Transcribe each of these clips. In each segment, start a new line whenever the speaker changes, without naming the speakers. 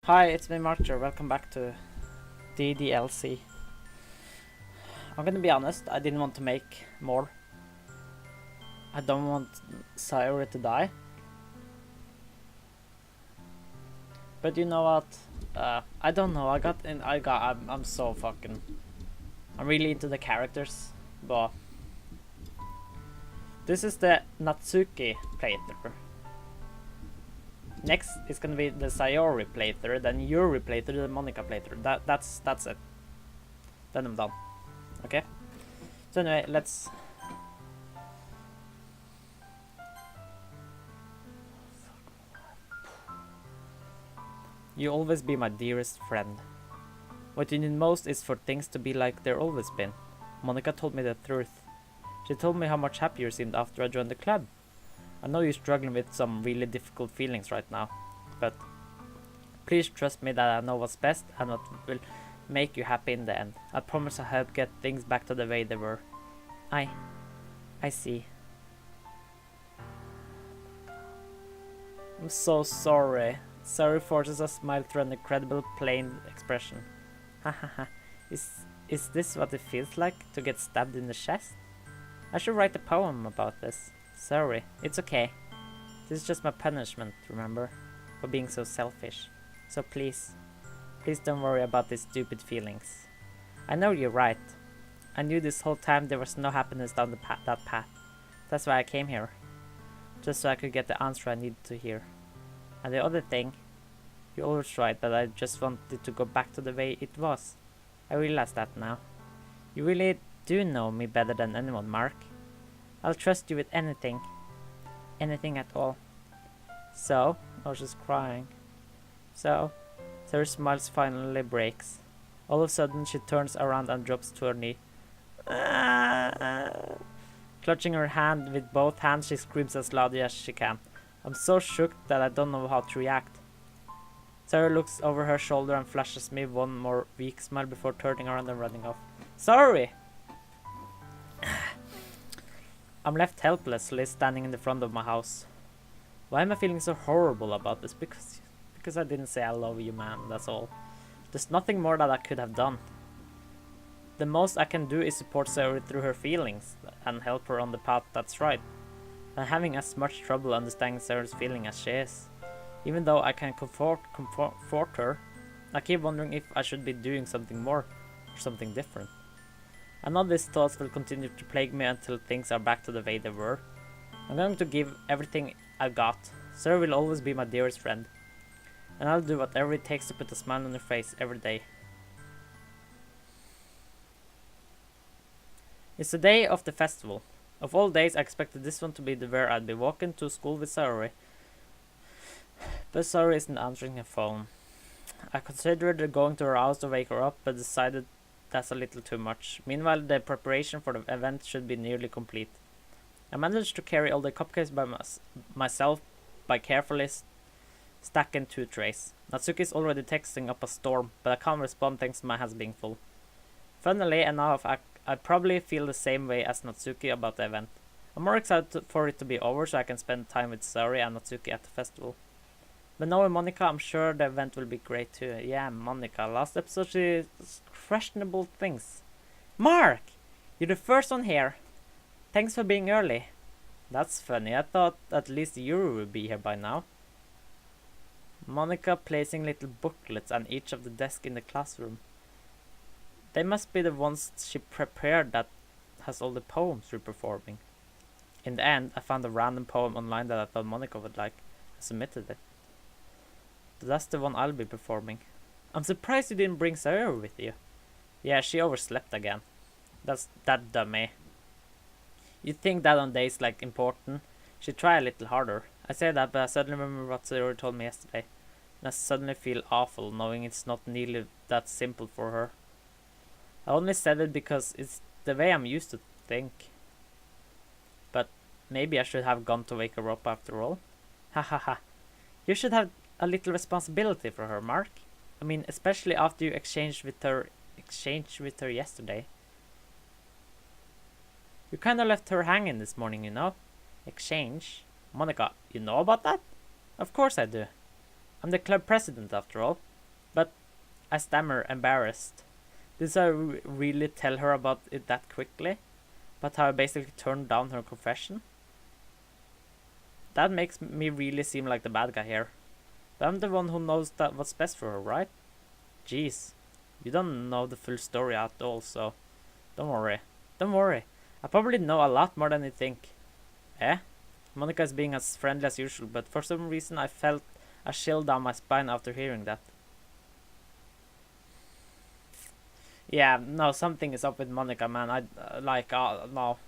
Hi, it's me Marcher. Welcome back to DDLC. I'm gonna be honest, I didn't want to make more. I don't want Sayori to die. But you know what? I don't know. I'm so fucking. I'm really into the characters, but this is the Natsuki playthrough. Next is gonna be the Sayori playthrough, then Yuri playthrough, the Monica playthrough. That's it. Then I'm done. Okay. So anyway, let's. You always be my dearest friend. What you need most is for things to be like they're always been. Monica told me the truth. She told me how much happier you seemed after I joined the club. I know you're struggling with some really difficult feelings right now, but please trust me that I know what's best and what will make you happy in the end. I promise I'll help get things back to the way they were. I see. I'm so sorry. Sorry forces a smile through an incredible plain expression. Hahaha. Is this what it feels like to get stabbed in the chest? I should write a poem about this. Sorry, it's okay. This is just my punishment, remember? For being so selfish. So please don't worry about these stupid feelings. I know you're right. I knew this whole time there was no happiness down that path. That's why I came here. Just so I could get the answer I needed to hear. And the other thing, you're always right that I just wanted to go back to the way it was. I realize that now. You really do know me better than anyone, Mark. I'll trust you with anything. Anything at all. So, I was just crying. So, her smile finally breaks. All of a sudden, she turns around and drops to her knee. Clutching her hand with both hands, she screams as loudly as she can. I'm so shook that I don't know how to react. Sarah looks over her shoulder and flashes me one more weak smile before turning around and running off. Sorry! I'm left helplessly standing in the front of my house. Why am I feeling so horrible about this? Because I didn't say I love you, man, that's all. There's nothing more that I could have done. The most I can do is support Sarah through her feelings and help her on the path that's right. I'm having as much trouble understanding Sarah's feeling as she is. Even though I can comfort her, I keep wondering if I should be doing something more or something different. I know these thoughts will continue to plague me until things are back to the way they were. I'm going to give everything I got. Sarah will always be my dearest friend. And I'll do whatever it takes to put a smile on her face every day. It's the day of the festival. Of all days, I expected this one to be the where I'd be walking to school with Sayori. But Sayori isn't answering her phone. I considered going to her house to wake her up, but decided that's a little too much. Meanwhile, the preparation for the event should be nearly complete. I managed to carry all the cupcakes by myself by carefully stacking 2 trays. Natsuki's already texting up a storm, but I can't respond thanks to my hands being full. Funnily enough, I probably feel the same way as Natsuki about the event. I'm more excited for it to be over so I can spend time with Sayori and Natsuki at the festival. But knowing Monica, I'm sure the event will be great too. Yeah, Monica. Last episode she did questionable things. Mark! You're the first one here. Thanks for being early. That's funny. I thought at least Yuri would be here by now. Monica placing little booklets on each of the desks in the classroom. They must be the ones she prepared that has all the poems we're performing. In the end, I found a random poem online that I thought Monica would like. I submitted it. That's the one I'll be performing. I'm surprised you didn't bring Sayori with you. Yeah, she overslept again. That's that dummy. You'd think that on days like important, she'd try a little harder. I say that, but I suddenly remember what Sayori told me yesterday. And I suddenly feel awful knowing it's not nearly that simple for her. I only said it because it's the way I'm used to think. But maybe I should have gone to wake her up after all. Ha ha ha. You should have a little responsibility for her, Mark. I mean, especially after you exchanged with her yesterday. You kinda left her hanging this morning, you know? Exchange? Monica, you know about that? Of course I do. I'm the club president after all. But I stammer, embarrassed. Did I really tell her about it that quickly? But how I basically turned down her confession? That makes me really seem like the bad guy here. But I'm the one who knows that what's best for her, right? Jeez. You don't know the full story at all, so don't worry. Don't worry. I probably know a lot more than you think. Eh? Monica is being as friendly as usual, but for some reason I felt a chill down my spine after hearing that. Yeah, no, something is up with Monica, man. No.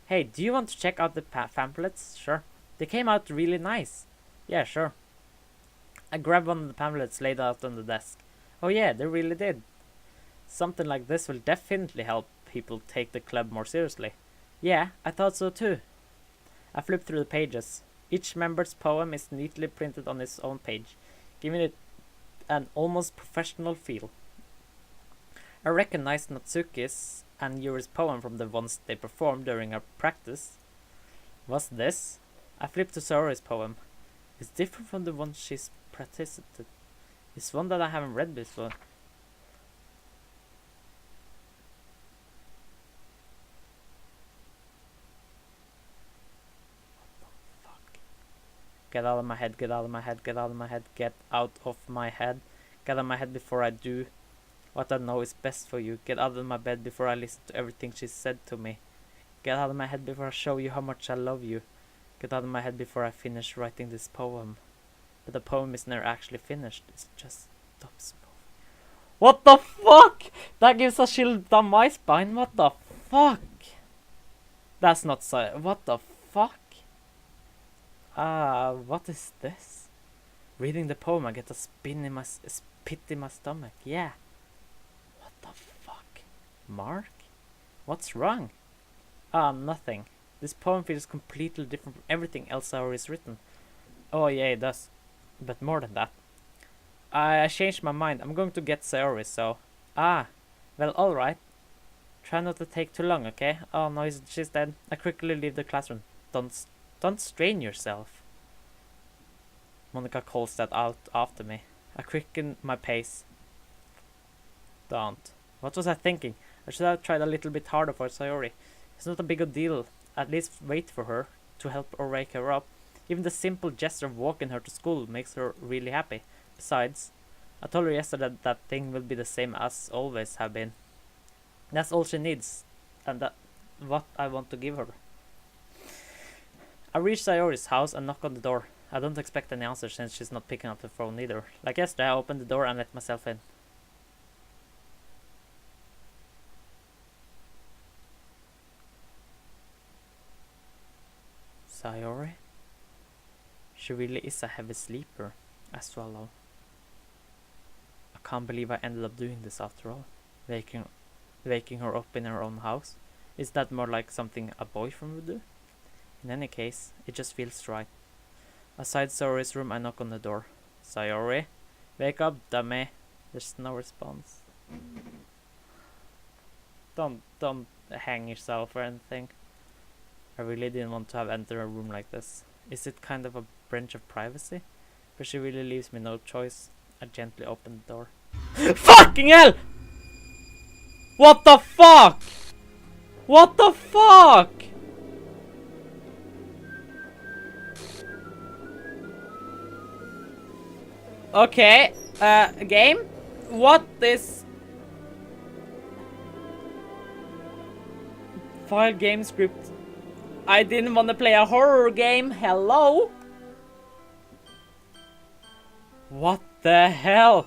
Hey, do you want to check out the pamphlets? Sure. They came out really nice. Yeah, sure. I grabbed one of the pamphlets laid out on the desk. Oh yeah, they really did. Something like this will definitely help people take the club more seriously. Yeah, I thought so too. I flipped through the pages. Each member's poem is neatly printed on its own page, giving it an almost professional feel. I recognized Natsuki's and Yuri's poem from the ones they performed during our practice. What's this? I flipped to Saori's poem. It's different from the one she's practiced. It's one that I haven't read before. Get out of my head, get out of my head, get out of my head, get out of my head. Get out of my head before I do what I know is best for you. Get out of my bed before I listen to everything she said to me. Get out of my head before I show you how much I love you. Get out of my head before I finish writing this poem. But the poem is never actually finished. It just stops moving. What the fuck? That gives a chill down my spine. What the fuck? That's not so. What the fuck? What is this? Reading the poem, I get a spit in my stomach. Yeah. What the fuck? Mark? What's wrong? Nothing. This poem feels completely different from everything else Saori has written. Oh yeah, it does. But more than that. I changed my mind. I'm going to get Saori, so... well, alright. Try not to take too long, okay? Oh no, she's dead. I quickly leave the classroom. Don't strain yourself. Monica calls that out after me. I quicken my pace. Don't. What was I thinking? I should have tried a little bit harder for Sayori. It's not a big a deal. At least wait for her to help or wake her up. Even the simple gesture of walking her to school makes her really happy. Besides, I told her yesterday that thing will be the same as always have been. That's all she needs, and that's what I want to give her. I reach Sayori's house and knock on the door. I don't expect any answer since she's not picking up the phone either. Like yesterday, I opened the door and let myself in. Sayori? She really is a heavy sleeper. I swallow. I can't believe I ended up doing this after all. Waking her up in her own house. Is that more like something a boyfriend would do? In any case, it just feels right. Outside Sayori's room, I knock on the door. Sayori? Wake up, dummy. There's no response. Don't hang yourself or anything. I really didn't want to have entered a room like this. Is it kind of a breach of privacy? But she really leaves me no choice. I gently open the door. Fucking hell! What the fuck? What the fuck? Okay, game? What is... File game script. I didn't want to play a horror game. Hello? What the hell?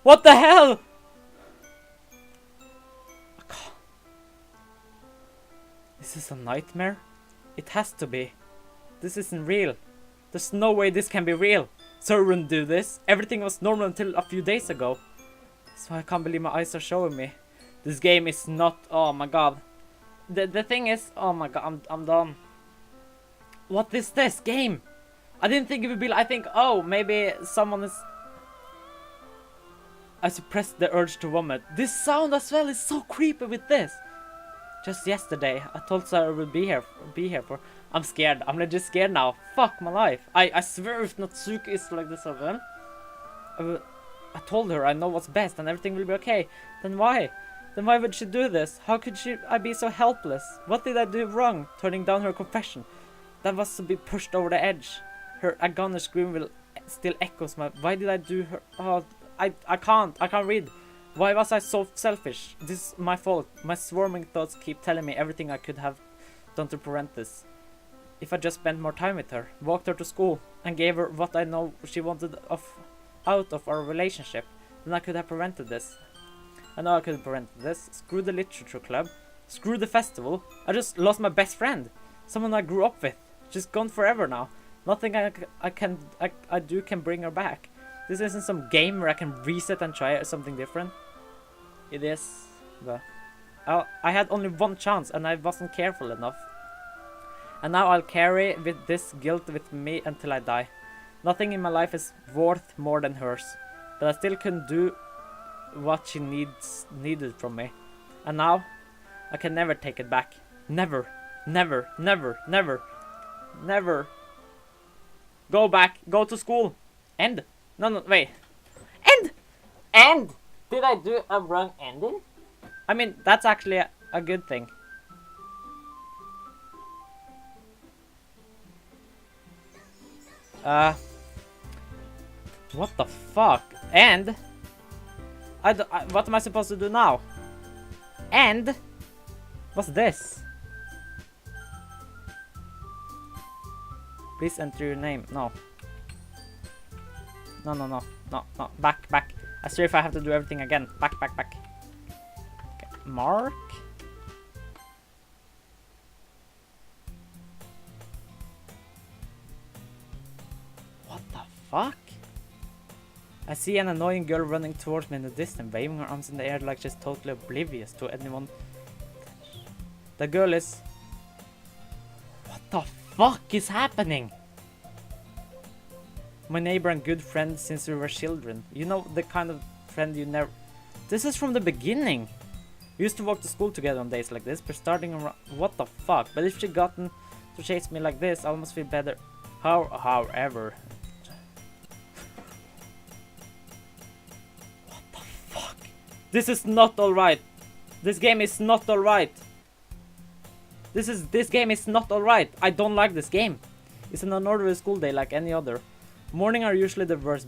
What the hell? Is this a nightmare? It has to be. This isn't real. There's no way this can be real. Sir wouldn't do this. Everything was normal until a few days ago. That's why I can't believe my eyes are showing me. This game is not... Oh my god. The thing is... Oh my god, I'm done. What is this game? I didn't think it would be... I think, oh, maybe someone is... I suppressed the urge to vomit. This sound as well is so creepy with this. Just yesterday, I told Sarah I would be here for... I'm scared. I'm legit scared now. Fuck my life. I swear if Natsuki is like this again, I told her I know what's best and everything will be okay. Then why? Then why would she do this? How could I be so helpless? What did I do wrong, turning down her confession? That was to be pushed over the edge. Her agonish scream will still echoes my... Why did I do her... Oh, I can't read. Why was I so selfish? This is my fault. My swarming thoughts keep telling me everything I could have done to prevent this. If I just spent more time with her, walked her to school, and gave her what I know she wanted out of our relationship, then I could have prevented this. I know I could have prevented this. Screw the literature club. Screw the festival. I just lost my best friend. Someone I grew up with. She's gone forever now. Nothing I do can bring her back. This isn't some game where I can reset and try something different. It is, but I had only one chance and I wasn't careful enough. And now I'll carry with this guilt with me until I die. Nothing in my life is worth more than hers, but I still couldn't do what she needed from me. And now I can never take it back. Never, never, never, never, never. Go back. Go to school. End. No, wait. End. End. Did I do a wrong ending? I mean, that's actually a good thing. What the fuck? And what am I supposed to do now? And what's this? Please enter your name. No. No. Back. I swear if I have to do everything again. Back. Okay. Mark. What the fuck? I see an annoying girl running towards me in the distance, waving her arms in the air like she's totally oblivious to anyone. The girl is... What the fuck is happening? My neighbor and good friend since we were children. You know, the kind of friend you never... This is from the beginning. We used to walk to school together on days like this, but starting around... What the fuck? But if she gotten to chase me like this, I almost feel better. However... What the fuck? This is not alright. This game is not alright. This game is not alright. I don't like this game. It's an ordinary school day like any other. Morning are usually the worst,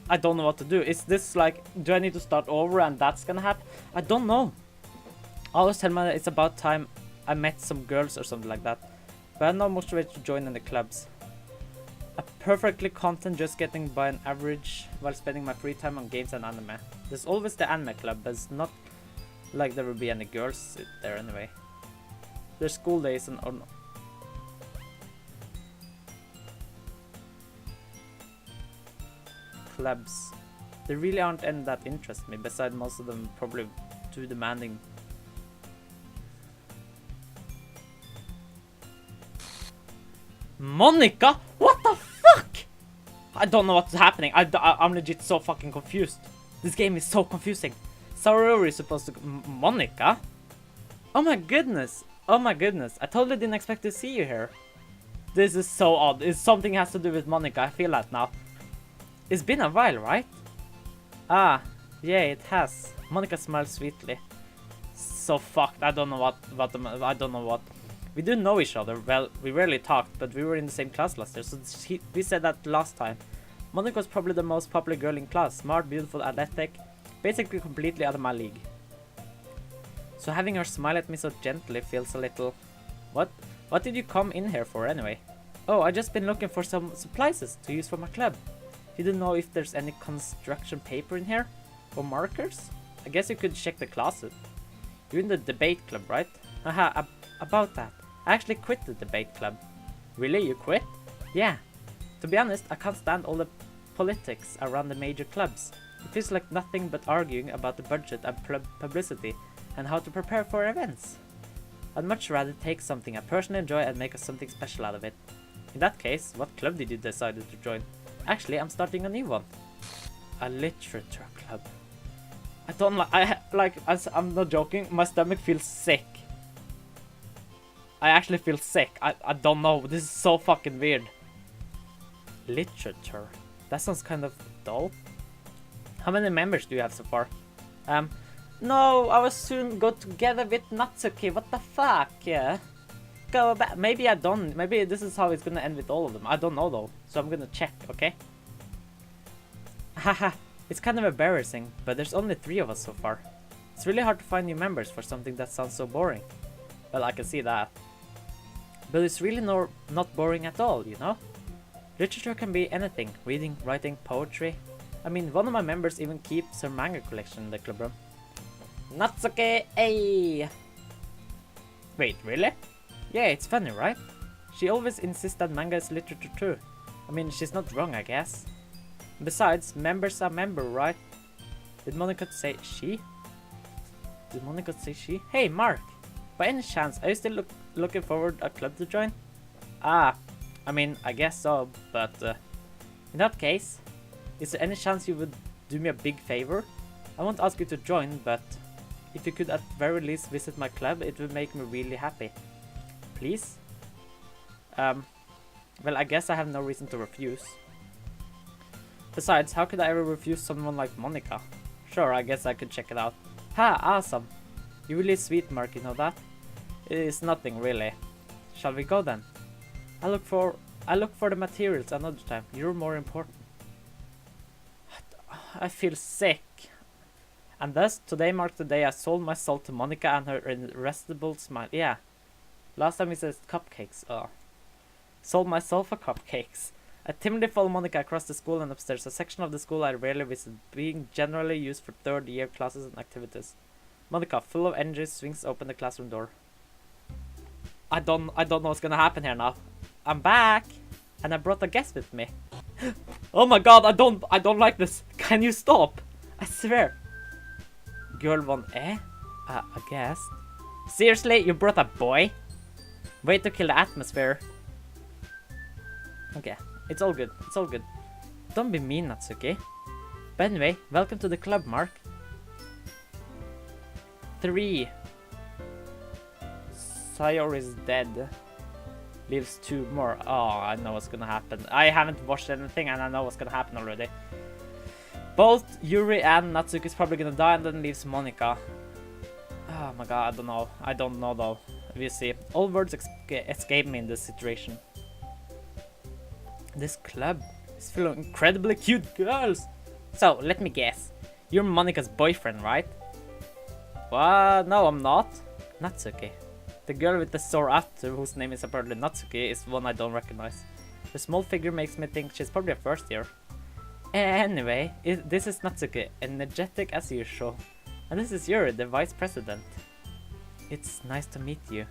I don't know what to do. Is this like, do I need to start over and that's gonna happen? I don't know. I always tell me that it's about time I met some girls or something like that. But I'm not motivated to join any clubs. I'm perfectly content just getting by an average while spending my free time on games and anime. There's always the anime club, but it's not like there will be any girls there anyway. There's school days and clubs. There really aren't any that interest me, besides most of them probably too demanding. Monica? What the fuck? I don't know what's happening. I'm legit so fucking confused. This game is so confusing. Sarori is supposed to... Monica? Oh my goodness. Oh my goodness. I totally didn't expect to see you here. This is so odd. It's something has to do with Monica. I feel that now. It's been a while, right? Ah, yeah, it has. Monica smiles sweetly. So fucked. I don't know what. I don't know what. We do know each other. Well, we rarely talked, but we were in the same class last year, so we said that last time. Monica was probably the most popular girl in class. Smart, beautiful, athletic. Basically completely out of my league. So having her smile at me so gently feels a little... What? What did you come in here for anyway? Oh, I just been looking for some supplies to use for my club. You don't know if there's any construction paper in here? Or markers? I guess you could check the closet. You're in the debate club, right? Haha, about that. I actually quit the debate club. Really? You quit? Yeah. To be honest, I can't stand all the politics around the major clubs. It feels like nothing but arguing about the budget and publicity and how to prepare for events. I'd much rather take something I personally enjoy and make something special out of it. In that case, what club did you decide to join? Actually, I'm starting a new one. A literature club. I don't like, I'm not joking, my stomach feels sick. I actually feel sick. I don't know, this is so fucking weird. Literature. That sounds kind of dull. How many members do you have so far? No, I will soon go together with Natsuki. What the fuck? Yeah. Go back. Maybe I don't. Maybe this is how it's gonna end with all of them. I don't know though. So I'm gonna check, okay? Haha. It's kind of embarrassing, but there's only 3 of us so far. It's really hard to find new members for something that sounds so boring. Well, I can see that. But it's really not boring at all, you know? Literature can be anything. Reading, writing, poetry. I mean, one of my members even keeps her manga collection in the club room. Natsuki! Ay! Wait, really? Yeah, it's funny, right? She always insists that manga is literature too. I mean, she's not wrong, I guess. Besides, members are member, right? Did Monica say she? Did Monica say she? Hey, Mark! By any chance, are you still looking forward a club to join? Ah, I mean, I guess so, but in that case, is there any chance you would do me a big favor? I won't ask you to join, but if you could at very least visit my club, it would make me really happy. Please? Well, I guess I have no reason to refuse. Besides, how could I ever refuse someone like Monica? Sure, I guess I could check it out. Ha, awesome! You're really sweet, Mark, you know that? It's nothing, really. Shall we go then? I look for the materials another time. You're more important. I feel sick. And thus, today marked the day I sold my soul to Monica and her irresistible smile. Yeah. Last time we said cupcakes. Oh. Sold my soul for cupcakes. I timidly follow Monica across the school and upstairs, a section of the school I rarely visit, being generally used for 3rd year classes and activities. Monica, full of energy, swings open the classroom door. I don't know what's gonna happen here now. I'm back! And I brought a guest with me. Oh my god, I don't like this. Can you stop? I swear. Girl 1A? I guess. Seriously, you brought a boy? Way to kill the atmosphere. Okay, it's all good. It's all good. Don't be mean, Natsuki. But anyway, welcome to the club, Mark. 3. Sayori is dead. Leaves 2 more. Oh, I know what's gonna happen. I haven't watched anything and I know what's gonna happen already. Both Yuri and Natsuki is probably gonna die and then leaves Monica. Oh my god, I don't know. I don't know though. We see. All words escape me in this situation. This club is full of incredibly cute girls. So, let me guess. You're Monica's boyfriend, right? What? No, I'm not. Natsuki. The girl with the sore after, whose name is apparently Natsuki, is one I don't recognize. Her small figure makes me think she's probably a 1st year. Anyway, this is Natsuki, energetic as usual. And this is Yuri, the vice president. It's nice to meet you.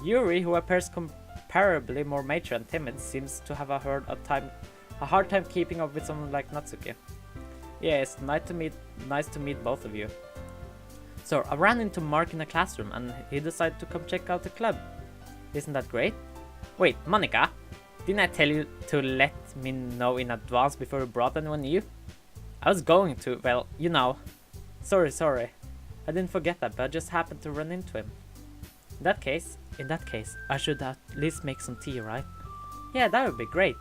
Yuri, who appears comparably more mature and timid, seems to have a hard time keeping up with someone like Natsuki. Yeah, it's nice to meet both of you. So, I ran into Mark in a classroom and he decided to come check out the club. Isn't that great? Wait, Monica? Didn't I tell you to let me know in advance before you brought anyone new? I was going to, well, you know. Sorry. I didn't forget that, but I just happened to run into him. In that case, I should at least make some tea, right? Yeah, that would be great.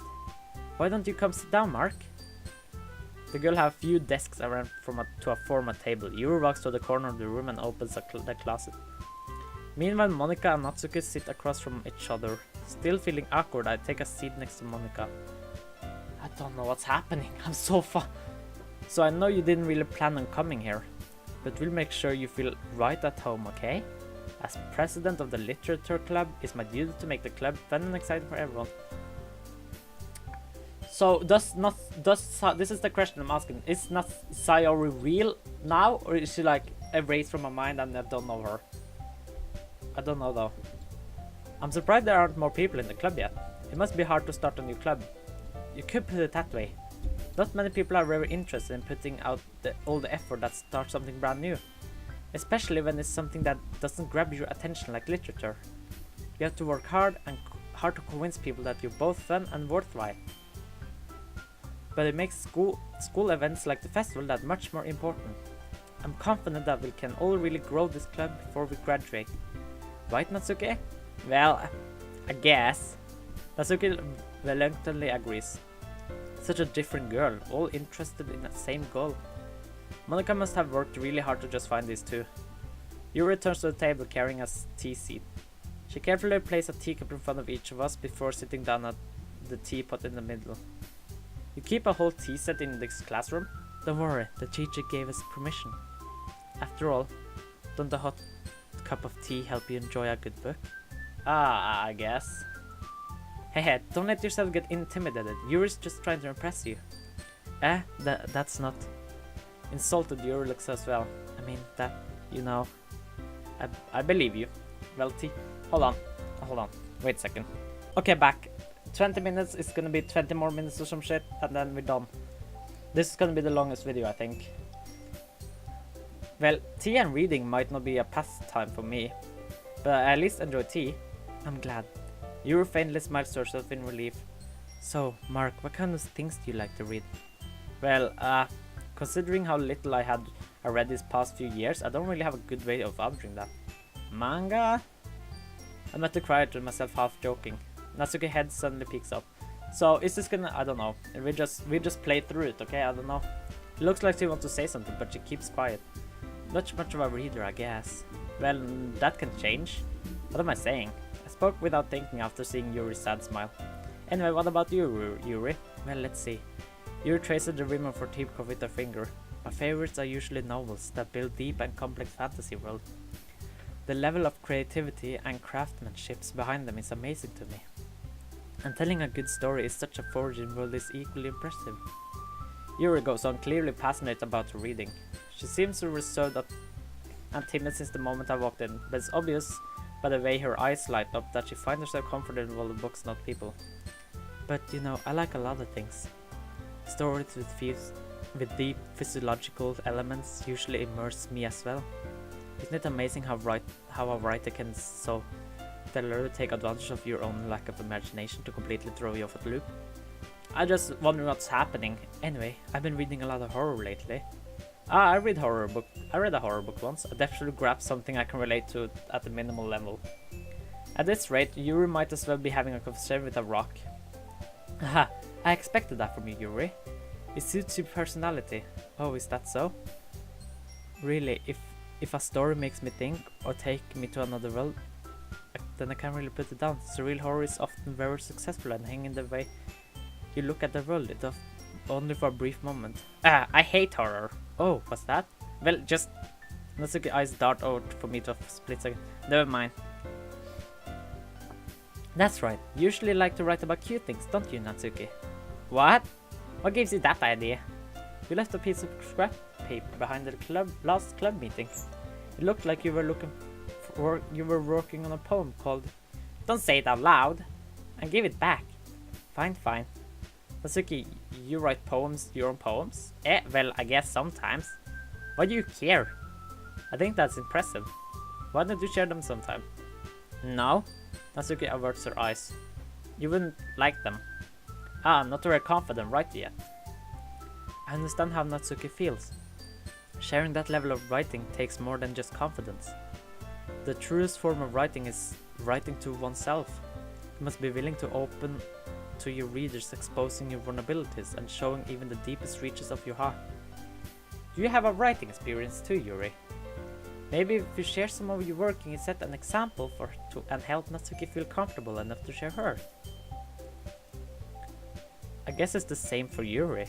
Why don't you come sit down, Mark? The girl has a few desks around to a formal table. Yuri walks to the corner of the room and opens the closet. Meanwhile, Monica and Natsuki sit across from each other. Still feeling awkward, I take a seat next to Monica. I don't know what's happening. I'm so far. So I know you didn't really plan on coming here, but we'll make sure you feel right at home, okay? As president of the literature club, it's my duty to make the club fun and exciting for everyone. So this is the question I'm asking. Is not Sayori real now, or is she like erased from my mind and I don't know her? I don't know though. I'm surprised there aren't more people in the club yet. It must be hard to start a new club. You could put it that way. Not many people are very interested in putting out all the effort that starts something brand new. Especially when it's something that doesn't grab your attention like literature. You have to work hard to convince people that you're both fun and worthwhile. But it makes school events like the festival that much more important. I'm confident that we can all really grow this club before we graduate. Right, Natsuki? Well, I guess. Natsuki reluctantly agrees. Such a different girl, all interested in the same goal. Monica must have worked really hard to just find these two. Yuri returns to the table carrying a tea seat. She carefully places a teacup in front of each of us before sitting down at the teapot in the middle. You keep a whole tea set in this classroom? Don't worry, the teacher gave us permission. After all, don't a hot cup of tea help you enjoy a good book? Ah, I guess. Hey, don't let yourself get intimidated. Yuri's just trying to impress you. That's not... Insulted Yuri looks as well. I mean, that, you know... I believe you. Well, hold on. Wait a second. Okay, back. 20 minutes is gonna be 20 more minutes or some shit, and then we're done. This is gonna be the longest video, I think. Well, tea and reading might not be a pastime for me, but I at least enjoy tea. I'm glad. Yuri faintly smiles to herself in relief. So, Mark, what kind of things do you like to read? Well, considering how little I read these past few years, I don't really have a good way of answering that. Manga? I meant to cry to myself, half joking. Natsuki's head suddenly peeks up. So, is this gonna... I don't know. We just play through it, okay? I don't know. It looks like she wants to say something, but she keeps quiet. Not much of a reader, I guess. Well, that can change. What am I saying? I spoke without thinking after seeing Yuri's sad smile. Anyway, what about you, Yuri? Well, let's see. Yuri traces the rim of her teacup with her finger. My favorites are usually novels that build deep and complex fantasy world. The level of creativity and craftsmanship behind them is amazing to me. And telling a good story is such a forging world is equally impressive. Yuri goes on, clearly passionate about her reading. She seems reserved and timid since the moment I walked in, but it's obvious by the way her eyes light up that she finds herself comfortable with books, not people. But you know, I like a lot of things. Stories with deep physiological elements usually immerse me as well. Isn't it amazing how a writer can so deliberately take advantage of your own lack of imagination to completely throw you off the loop? I just wonder what's happening. Anyway, I've been reading a lot of horror lately. I read a horror book once. I definitely grabbed something I can relate to at the minimal level. At this rate, Yuri might as well be having a conversation with a rock. Haha, I expected that from you, Yuri. It suits your personality. Oh, is that so? Really, if a story makes me think or take me to another world, then I can't really put it down. Surreal horror is often very successful and hanging the way you look at the world, it's only for a brief moment. I hate horror. Oh, what's that? Well, just... Natsuki's eyes dart out for me to a split second. Never mind. That's right. You usually like to write about cute things, don't you, Natsuki? What? What gives you that idea? You left a piece of scrap paper behind the last club meeting. It looked like you were working on a poem called... Don't say it out loud! And give it back. Fine. Natsuki, you write poems, your own poems? Well, I guess sometimes. Why do you care? I think that's impressive. Why don't you share them sometime? No. Natsuki averts her eyes. You wouldn't like them. I'm not very confident right yet. I understand how Natsuki feels. Sharing that level of writing takes more than just confidence. The truest form of writing is writing to oneself. You must be willing to open to your readers, exposing your vulnerabilities and showing even the deepest reaches of your heart. Do you have a writing experience too, Yuri? Maybe if you share some of your work and you set an example and help Natsuki feel comfortable enough to share hers. I guess it's the same for Yuri.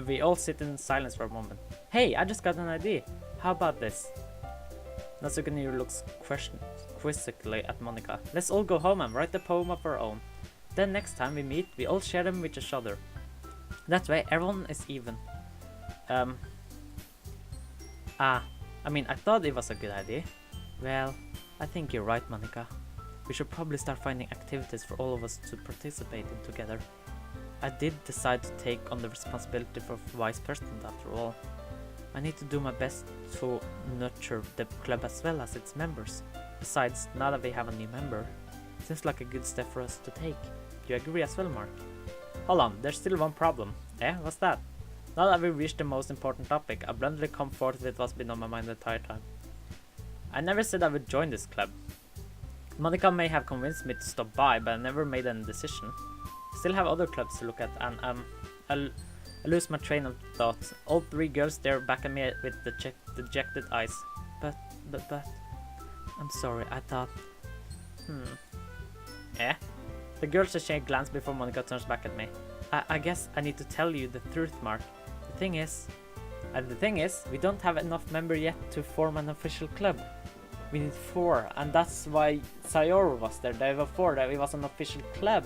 We all sit in silence for a moment. Hey, I just got an idea. How about this? Natsuki looks quizzically at Monica. Let's all go home and write a poem of our own. Then next time we meet, we all share them with each other. That way everyone is even. I mean, I thought it was a good idea. Well, I think you're right, Monica. We should probably start finding activities for all of us to participate in together. I did decide to take on the responsibility for vice president after all. I need to do my best to nurture the club as well as its members. Besides, now that we have a new member, it seems like a good step for us to take. Do you agree as well, Mark? Hold on, there's still one problem. What's that? Now that we've reached the most important topic, I bluntly come forth with what's been on my mind the entire time. I never said I would join this club. Monica may have convinced me to stop by, but I never made any decision. I still have other clubs to look at, and I lose my train of thought. All three girls stare back at me with dejected eyes. But, I'm sorry, I thought... Eh? The girls exchange a glance before Monica turns back at me. I guess I need to tell you the truth, Mark. The thing is, we don't have enough members yet to form an official club. We need 4, and that's why Sayori was there. There were 4, that it was an official club.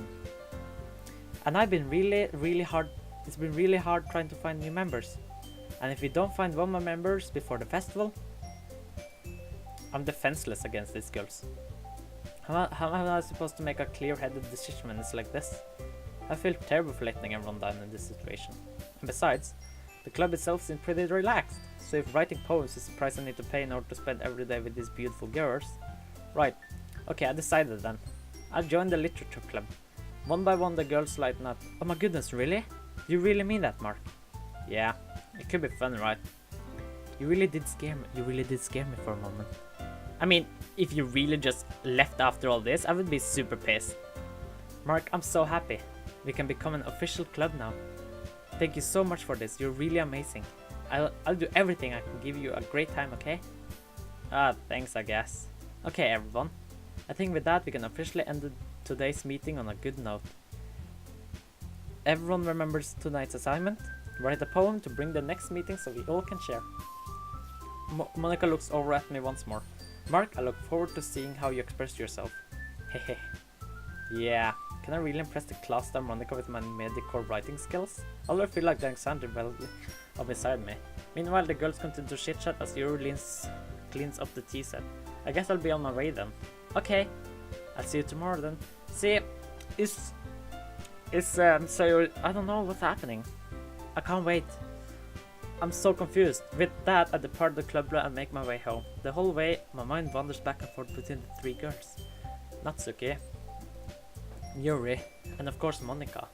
And I've been really hard. It's been really hard trying to find new members. And if we don't find one more members before the festival, I'm defenseless against these girls. How am I supposed to make a clear-headed decision when it's like this? I feel terrible for letting everyone down in this situation. And besides, the club itself seems pretty relaxed. So if writing poems is the price I need to pay in order to spend every day with these beautiful girls... Right, okay, I decided then. I'll join the literature club. One by one the girls lighten up. Oh my goodness, really? You really mean that, Mark? Yeah, it could be fun, right? You really did scare me for a moment. I mean, if you really just left after all this, I would be super pissed. Mark, I'm so happy. We can become an official club now. Thank you so much for this. You're really amazing. I'll do everything I can give you a great time, okay? Thanks, I guess. Okay, everyone. I think with that we can officially end today's meeting on a good note. Everyone remembers tonight's assignment. Write a poem to bring the next meeting so we all can share. Monica looks over at me once more. Mark, I look forward to seeing how you express yourself. Hehe. Yeah, can I really impress the class star Monica with my medicore writing skills? I already feel like the Alexander Valley up beside me. Meanwhile, the girls continue to chit-chat as Yuri cleans up the tea set. I guess I'll be on my way then. Okay, I'll see you tomorrow then. See, so I don't know what's happening. I can't wait. I'm so confused. With that, I depart the club and make my way home. The whole way, my mind wanders back and forth between the 3 girls. Natsuki, Yuri, and of course Monica.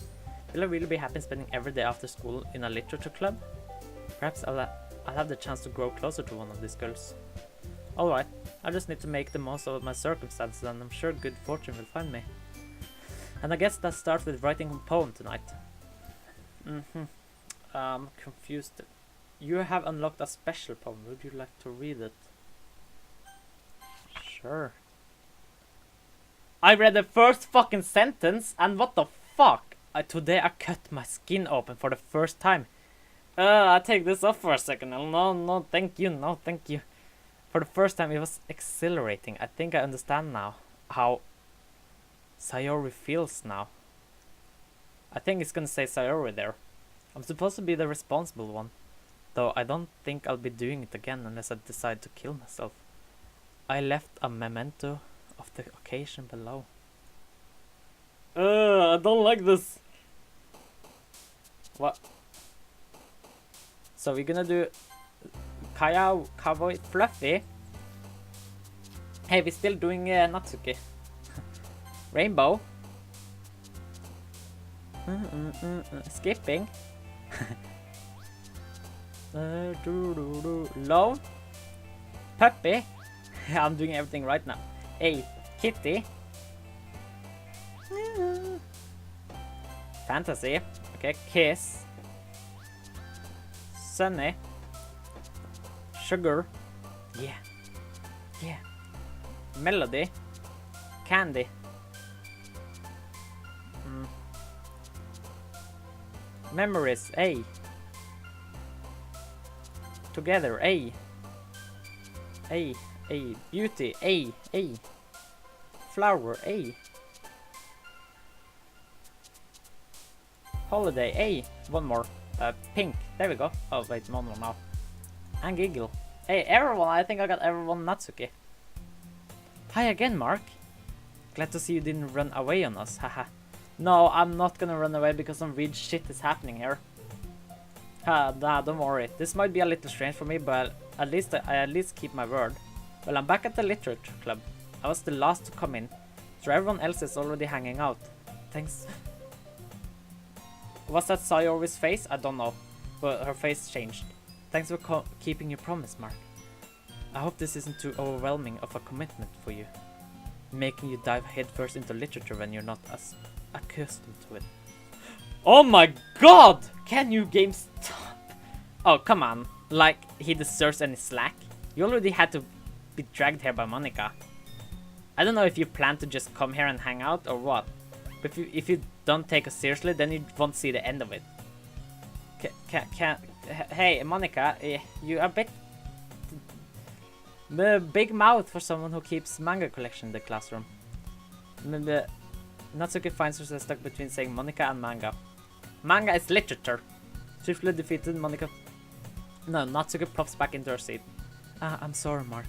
Will I really be happy spending every day after school in a literature club? Perhaps I'll have the chance to grow closer to one of these girls. Alright, I just need to make the most of my circumstances and I'm sure good fortune will find me. And I guess that starts with writing a poem tonight. I'm confused. You have unlocked a special poem. Would you like to read it? Sure. I read the first fucking sentence and what the fuck? Today I cut my skin open for the first time. I take this off for a second. No, thank you. No, thank you. For the first time it was exhilarating. I think I understand now how Sayori feels now. I think it's gonna say Sayori there. I'm supposed to be the responsible one. Though I don't think I'll be doing it again unless I decide to kill myself. I left a memento of the occasion below. I don't like this. What? So we're gonna do Cowboy Fluffy. Hey, we're still doing Natsuki. Rainbow. Skipping. Love. Puppy. I'm doing everything right now. Hey, Kitty. Fantasy. Okay, Kiss. Sunny. Sugar. Yeah. Melody. Candy. Memories. A. Together. A. Beauty. A. Flower. A. Holiday. A. One more. Pink. There we go. Oh wait, one more now. And giggle. Hey, everyone. I think I got everyone Natsuki. Hi again, Mark. Glad to see you didn't run away on us. Haha. No, I'm not gonna run away because some weird shit is happening here. Nah, don't worry. This might be a little strange for me, but I at least keep my word. Well, I'm back at the literature club. I was the last to come in, so everyone else is already hanging out. Thanks. Was that Sayori's face? I don't know, but her face changed. Thanks for keeping your promise, Mark. I hope this isn't too overwhelming of a commitment for you, making you dive headfirst into literature when you're not as accustomed to it. Oh my god! Can you game stop? Oh, come on. Like, he deserves any slack. You already had to be dragged here by Monica. I don't know if you plan to just come here and hang out or what. But if you don't take us seriously, then you won't see the end of it. Hey, Monica, you are a bit... big mouth for someone who keeps manga collection in the classroom. Natsuki finds herself stuck between saying Monica and manga. Manga is literature. Swiftly defeated, Monica... No, Natsuki plops back into her seat. I'm sorry, Mark.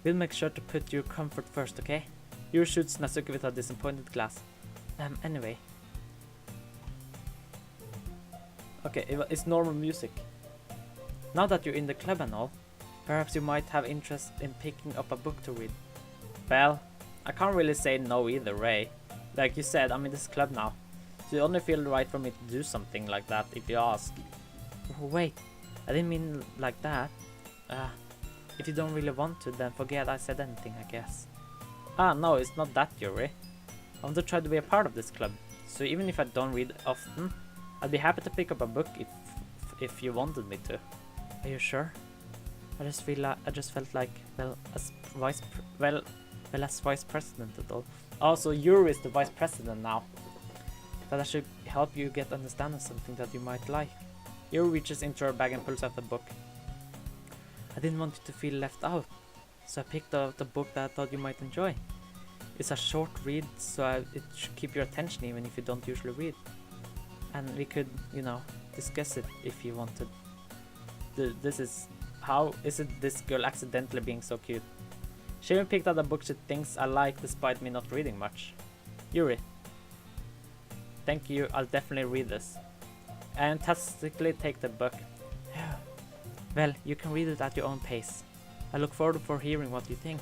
We'll make sure to put your comfort first, okay? Yuri shoots Natsuki with a disappointed glance. Anyway. Okay, it's normal music. Now that you're in the club and all, perhaps you might have interest in picking up a book to read. Well, I can't really say no either way. Like you said, I'm in this club now. So it only feels right for me to do something like that if you ask. Wait, I didn't mean like that. If you don't really want to, then forget I said anything, I guess. No, it's not that, Yuri. I want to try to be a part of this club. So even if I don't read often, I'd be happy to pick up a book if you wanted me to. Are you sure? I just felt like, as vice president and all. Also, Yuri is the vice president now. That I should help you get understanding something that you might like. Yuri reaches into her bag and pulls out the book. I didn't want you to feel left out, so I picked out the book that I thought you might enjoy. It's a short read, so it should keep your attention even if you don't usually read. And we could, you know, discuss it if you wanted. How is it this girl accidentally being so cute? She even picked out a book she thinks I like despite me not reading much. Yuri. Thank you, I'll definitely read this. I enthusiastically take the book. Well, you can read it at your own pace. I look forward for hearing what you think.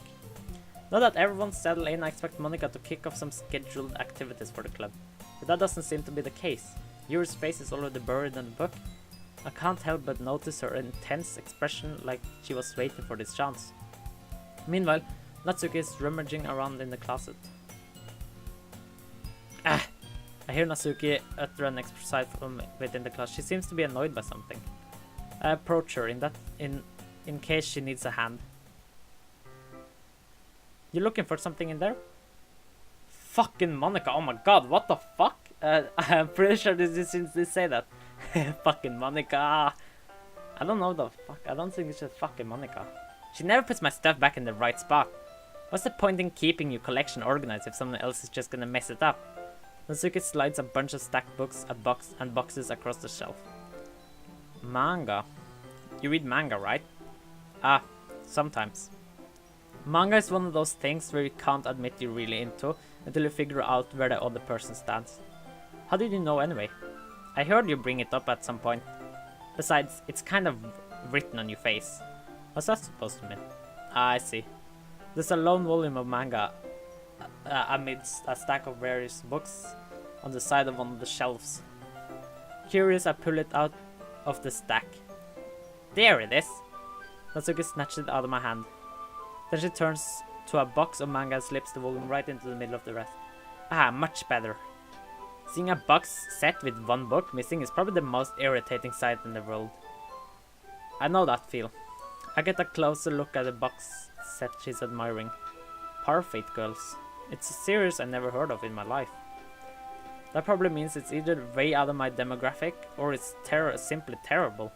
Now that everyone's settled in, I expect Monica to kick off some scheduled activities for the club. But that doesn't seem to be the case. Yuri's face is already buried in the book. I can't help but notice her intense expression like she was waiting for this chance. Meanwhile, Natsuki is rummaging around in the closet. I hear Natsuki utter an exercise from within the closet. She seems to be annoyed by something. I approach her in case she needs a hand. You looking for something in there? Fucking Monica, oh my god, what the fuck? I'm pretty sure they say that. Fucking Monica. I don't know the fuck, I don't think it's just fucking Monica. She never puts my stuff back in the right spot. What's the point in keeping your collection organized if someone else is just gonna mess it up? Natsuki slides a bunch of stacked books, and boxes across the shelf. Manga. You read manga, right? Sometimes. Manga is one of those things where you can't admit you're really into until you figure out where the other person stands. How did you know anyway? I heard you bring it up at some point. Besides, it's kind of written on your face. What's that supposed to mean? I see. There's a lone volume of manga amidst a stack of various books on the side of one of the shelves. Curious, I pull it out of the stack. There it is! Natsuki snatches it out of my hand. Then she turns to a box of manga and slips the volume right into the middle of the rest. Much better. Seeing a box set with one book missing is probably the most irritating sight in the world. I know that feel. I get a closer look at the box set she's admiring. Parfait Girls. It's a series I never heard of in my life. That probably means it's either way out of my demographic or it's simply terrible.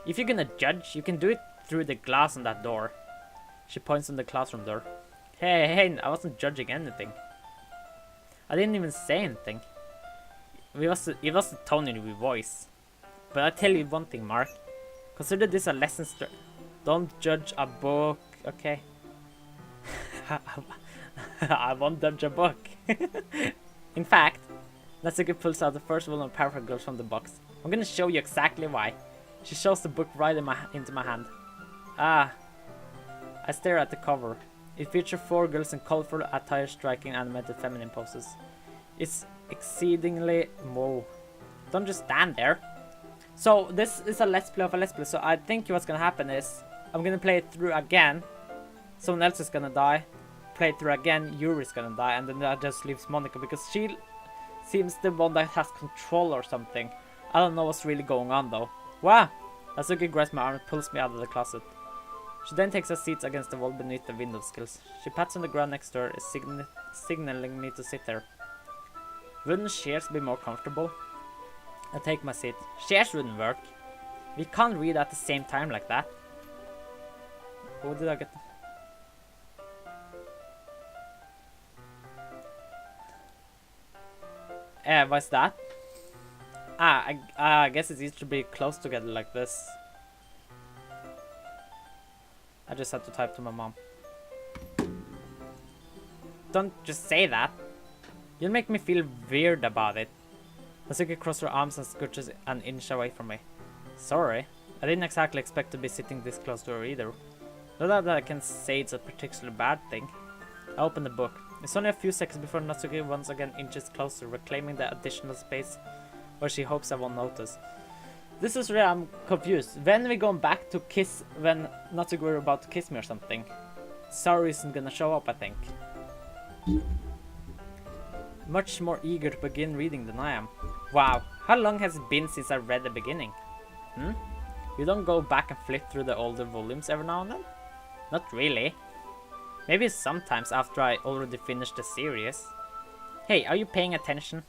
If you're gonna judge, you can do it through the glass on that door. She points on the classroom door. Hey, I wasn't judging anything. I didn't even say anything. It was the tone in your voice. But I tell you one thing, Mark. Consider this a lesson. Don't judge a book, okay? I won't judge a book. In fact, Natsuki pulls out the first one of Parfait Girls from the box. I'm gonna show you exactly why. She shows the book right into my hand. I stare at the cover. It features 4 girls in colorful attire striking animated feminine poses. It's exceedingly whoa. Don't just stand there. So this is a let's play of a let's play. So I think what's gonna happen is I'm gonna play it through again. Someone else is gonna die. Play it through again. Yuri's gonna die, and then that just leaves Monica because she seems the one that has control or something. I don't know what's really going on though. Wow! Natsuki grabs my arm and pulls me out of the closet. She then takes her seat against the wall beneath the window sills. She pats on the ground next to her, signaling me to sit there. Wouldn't chairs be more comfortable? I take my seat. Chairs wouldn't work. We can't read at the same time like that. What did I get? What's that? I guess it's easy to be close together like this. I just had to type to my mom. Don't just say that. You'll make me feel weird about it. Natsuki crosses her arms and scooches an inch away from me. Sorry, I didn't exactly expect to be sitting this close to her either. Not that I can say it's a particularly bad thing. I open the book. It's only a few seconds before Natsuki once again inches closer, reclaiming the additional space where she hopes I won't notice. This is where I'm confused. When are we going back to kiss when Natsuki were about to kiss me or something? Saru isn't gonna show up, I think. Much more eager to begin reading than I am. Wow, how long has it been since I read the beginning? You don't go back and flip through the older volumes every now and then? Not really. Maybe sometimes after I already finished the series. Hey, are you paying attention?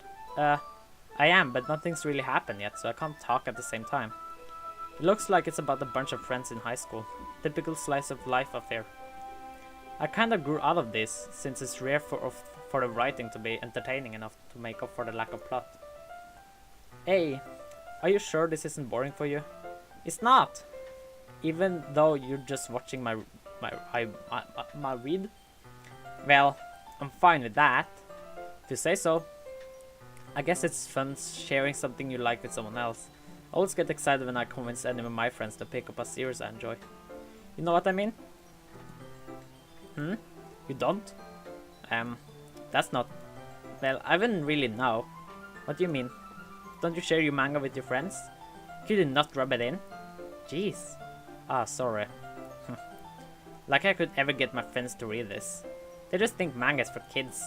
I am, but nothing's really happened yet, so I can't talk at the same time. It looks like it's about a bunch of friends in high school. Typical slice of life affair. I kinda grew out of this, since it's rare for the writing to be entertaining enough to make up for the lack of plot. Hey, are you sure this isn't boring for you? It's not! Even though you're just watching my read? Well, I'm fine with that. If you say so. I guess it's fun sharing something you like with someone else. I always get excited when I convince any of my friends to pick up a series I enjoy. You know what I mean? You don't? That's not... Well, I wouldn't really know. What do you mean? Don't you share your manga with your friends? Could you not rub it in? Jeez. Sorry. Like I could ever get my friends to read this. They just think manga's for kids.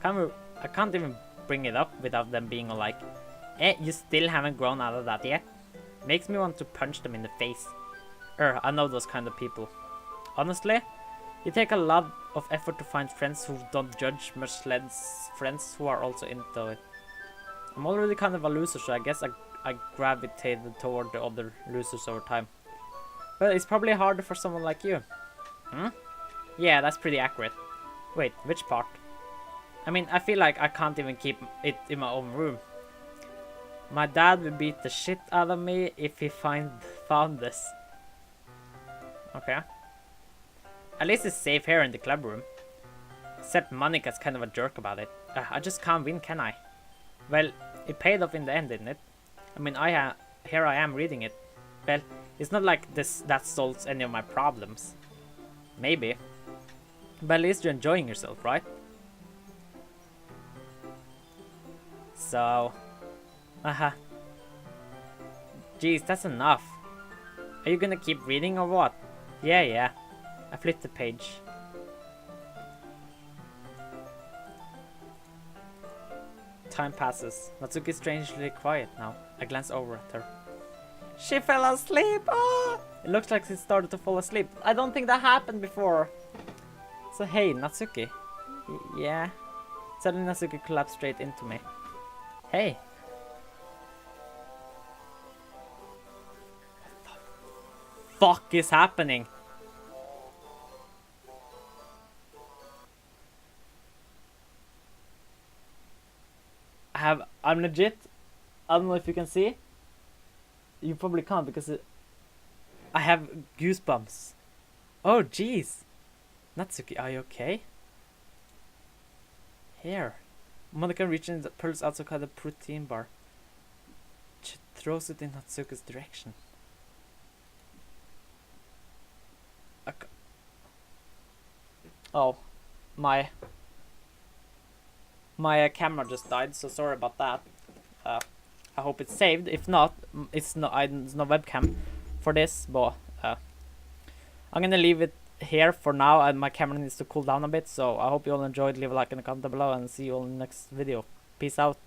I can't even bring it up without them being all like, you still haven't grown out of that yet? Makes me want to punch them in the face. I know those kind of people. Honestly, it takes a lot of effort to find friends who don't judge, much less friends who are also into it. I'm already kind of a loser, so I guess I gravitated toward the other losers over time. But it's probably harder for someone like you. Yeah, that's pretty accurate. Wait, which part? I mean, I feel like I can't even keep it in my own room. My dad would beat the shit out of me if he found this. Okay. At least it's safe here in the club room. Except Monika's kind of a jerk about it. I just can't win, can I? Well, it paid off in the end, didn't it? I mean, here I am reading it. Well, it's not like that solves any of my problems. Maybe. But at least you're enjoying yourself, right? So... Jeez, that's enough. Are you gonna keep reading or what? Yeah. I flipped the page. Time passes. Natsuki is strangely quiet now. I glance over at her. She fell asleep! Oh! It looks like she started to fall asleep. I don't think that happened before. So hey, Natsuki. Yeah? Suddenly Natsuki collapsed straight into me. Hey. What the fuck is happening? I'm legit. I don't know if you can see. You probably can't because I have goosebumps. Oh jeez. Natsuki, are you okay? Here. Monica reaches and pulls out some kind of protein bar. She throws it in Natsuki's direction. Oh, my camera just died, so sorry about that. I hope it's saved. If not, it's no webcam for this, but I'm gonna leave it here for now, and my camera needs to cool down a bit. So I hope you all enjoyed. Leave a like and a comment down below, and see you all in the next video. Peace out.